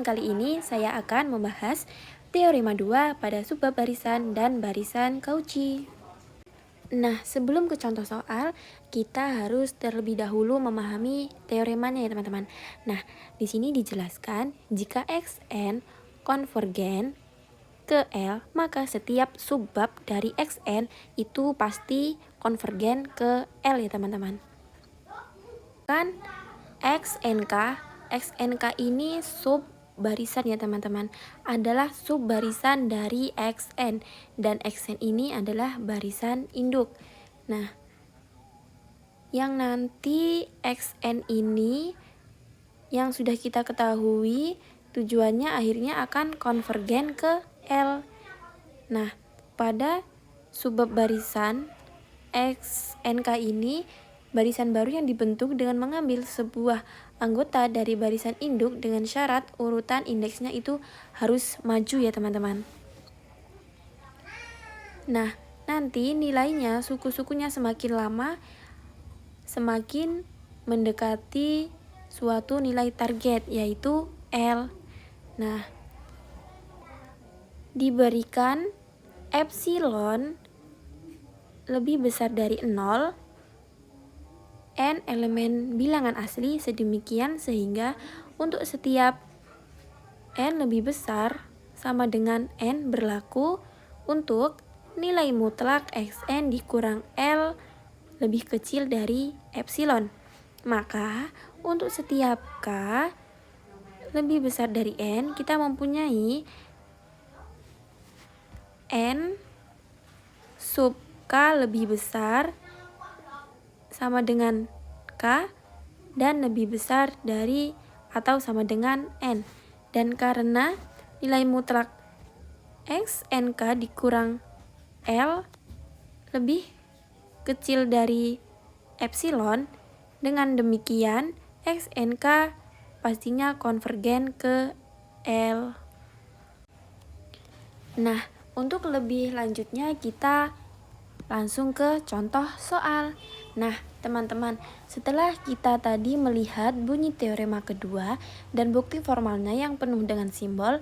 kali ini saya akan membahas teorema 2 pada subbab barisan dan barisan Cauchy. Nah, sebelum ke contoh soal, kita harus terlebih dahulu memahami teoremanya ya teman-teman. Nah, di sini dijelaskan jika Xn konvergen ke L, maka setiap subbab dari Xn itu pasti konvergen ke L ya teman-teman. Kan XNK ini sub barisan ya teman-teman, adalah sub barisan dari Xn, dan Xn ini adalah barisan induk. Nah, yang nanti Xn ini yang sudah kita ketahui tujuannya akhirnya akan konvergen ke L. Nah, pada subbab barisan XNK ini barisan baru yang dibentuk dengan mengambil sebuah anggota dari barisan induk dengan syarat urutan indeksnya itu harus maju ya teman-teman. Nah, nanti nilainya suku-sukunya semakin lama semakin mendekati suatu nilai target yaitu L. Nah, diberikan epsilon lebih besar dari 0, n elemen bilangan asli sedemikian sehingga untuk setiap n lebih besar sama dengan n berlaku untuk nilai mutlak Xn dikurang L lebih kecil dari epsilon. Maka untuk setiap K lebih besar dari N, kita mempunyai N sub K lebih besar sama dengan K dan lebih besar dari atau sama dengan N. Dan karena nilai mutlak XNK dikurang L lebih kecil dari epsilon, dengan demikian XNK pastinya konvergen ke L. Nah, untuk lebih lanjutnya kita langsung ke contoh soal. Nah, teman-teman, setelah kita tadi melihat bunyi teorema kedua dan bukti formalnya yang penuh dengan simbol,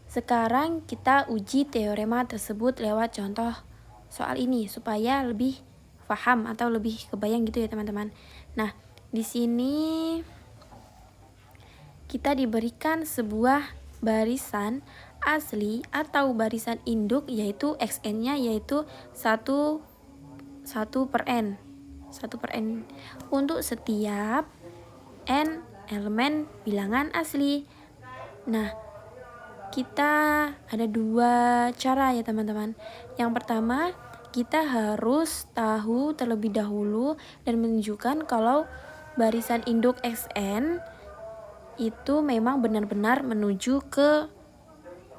sekarang kita uji teorema tersebut lewat contoh soal ini supaya lebih paham atau lebih kebayang gitu ya teman-teman. Nah, di sini kita diberikan sebuah barisan asli atau barisan induk yaitu Xn-nya yaitu 1 per n untuk setiap n elemen bilangan asli. Nah, kita ada dua cara ya teman-teman. Yang pertama, kita harus tahu terlebih dahulu dan menunjukkan kalau barisan induk Xn itu memang benar-benar menuju ke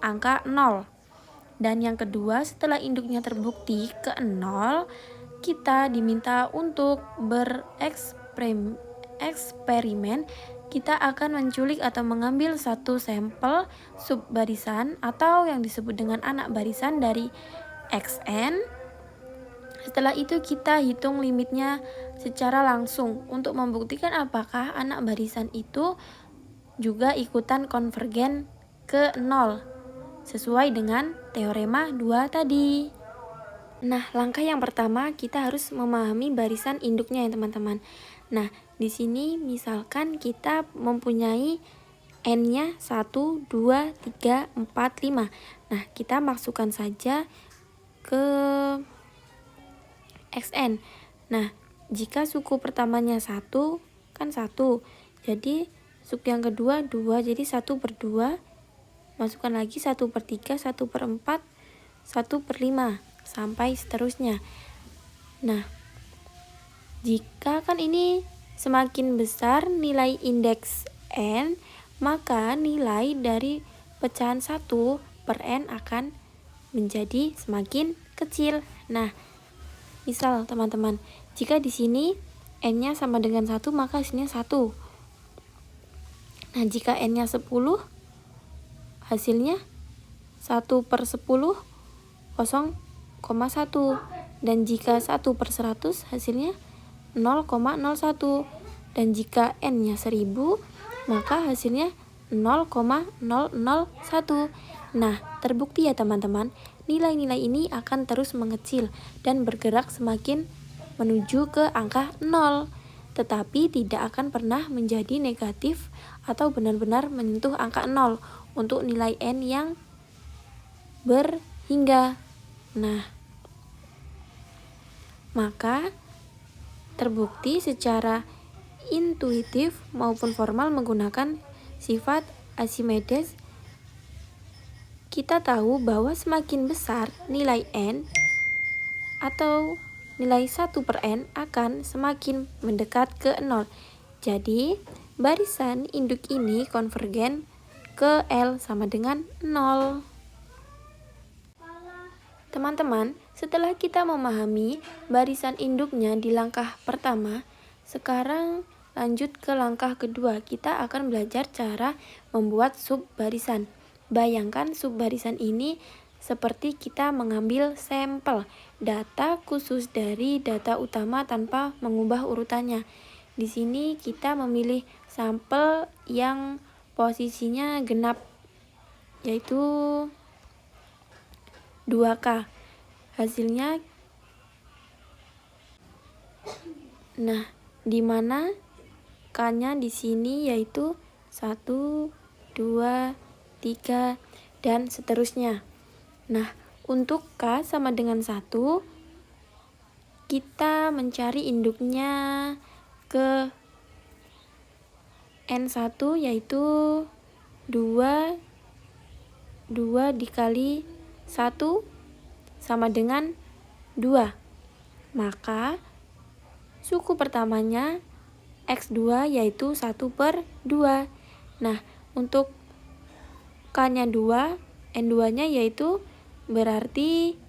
angka 0. Dan yang kedua, setelah induknya terbukti ke 0, kita diminta untuk bereksperimen. Kita akan menculik atau mengambil satu sampel sub barisan atau yang disebut dengan anak barisan dari Xn. Setelah itu kita hitung limitnya secara langsung untuk membuktikan apakah anak barisan itu juga ikutan konvergen ke 0 sesuai dengan teorema 2 tadi. Nah, langkah yang pertama kita harus memahami barisan induknya ya teman-teman. Nah, di sini misalkan kita mempunyai n-nya 1, 2, 3, 4, 5. Nah, kita masukkan saja ke Xn. Nah, jika suku pertamanya 1, kan 1. Jadi, suku yang kedua 2, jadi 1 per 2. Masukkan lagi 1 per 3, 1 per 4, 1 per 5. Sampai seterusnya. Nah, jika kan ini semakin besar nilai indeks n, maka nilai dari pecahan 1 per n akan menjadi semakin kecil. Nah, misal teman-teman, jika di sini n-nya sama dengan 1, maka hasilnya 1. Nah, jika n-nya 10, hasilnya 1 per 10, 0,1. Dan jika 1 per 100 hasilnya 0,01. Dan jika n-nya 1000 maka hasilnya 0,001. Nah, terbukti ya teman-teman, nilai-nilai ini akan terus mengecil dan bergerak semakin menuju ke angka 0, tetapi tidak akan pernah menjadi negatif atau benar-benar menyentuh angka 0 untuk nilai n yang berhingga. Nah, maka terbukti secara intuitif maupun formal menggunakan sifat Archimedes, kita tahu bahwa semakin besar nilai n atau nilai 1/n akan semakin mendekat ke 0. Jadi, barisan induk ini konvergen ke L sama dengan 0. Teman-teman, setelah kita memahami barisan induknya di langkah pertama, sekarang lanjut ke langkah kedua. Kita akan belajar cara membuat subbarisan. Bayangkan subbarisan ini seperti kita mengambil sampel data khusus dari data utama tanpa mengubah urutannya. Di sini kita memilih sampel yang posisinya genap, yaitu 2K. Hasilnya, nah, di mana K-nya di sini yaitu 1, 2, 3, dan seterusnya. Nah, untuk K sama dengan 1, kita mencari induknya ke N1 yaitu 2 dikali 1 sama dengan 2. Maka suku pertamanya X2 yaitu 1/2. Nah, untuk K-nya 2, N2-nya yaitu berarti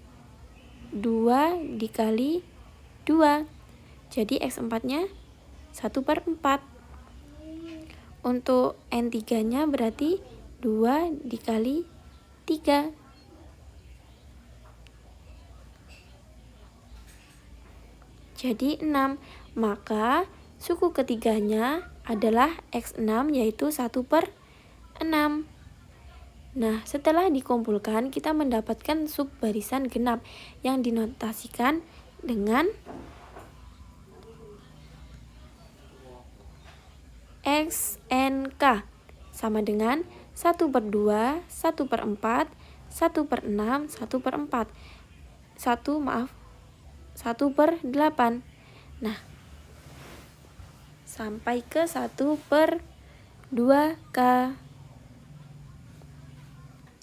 2 dikali 2. Jadi X4-nya 1/4. Untuk N3-nya berarti 2 dikali 3. Jadi 6. Maka suku ketiganya adalah X6 yaitu 1/6. Nah, setelah dikumpulkan kita mendapatkan subbarisan genap yang dinotasikan dengan XNK sama dengan 1/2, 1/4, 1/6, 1/8. Nah, sampai ke 1/2K.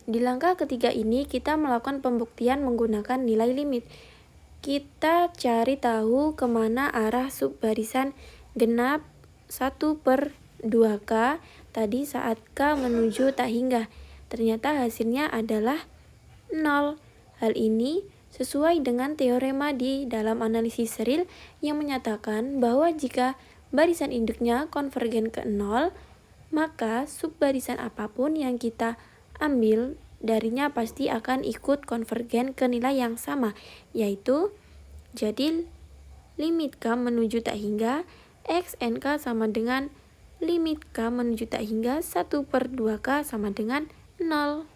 Di langkah ketiga ini kita melakukan pembuktian menggunakan nilai limit. Kita cari tahu kemana arah subbarisan genap 1/2K tadi saat K menuju tak hingga. Ternyata hasilnya adalah 0. Hal ini sesuai dengan teorema di dalam analisis serial yang menyatakan bahwa jika barisan induknya konvergen ke 0, maka subbarisan apapun yang kita ambil darinya pasti akan ikut konvergen ke nilai yang sama, yaitu jadi limit K menuju tak hingga XNK sama dengan limit K menuju tak hingga 1/2K sama dengan 0.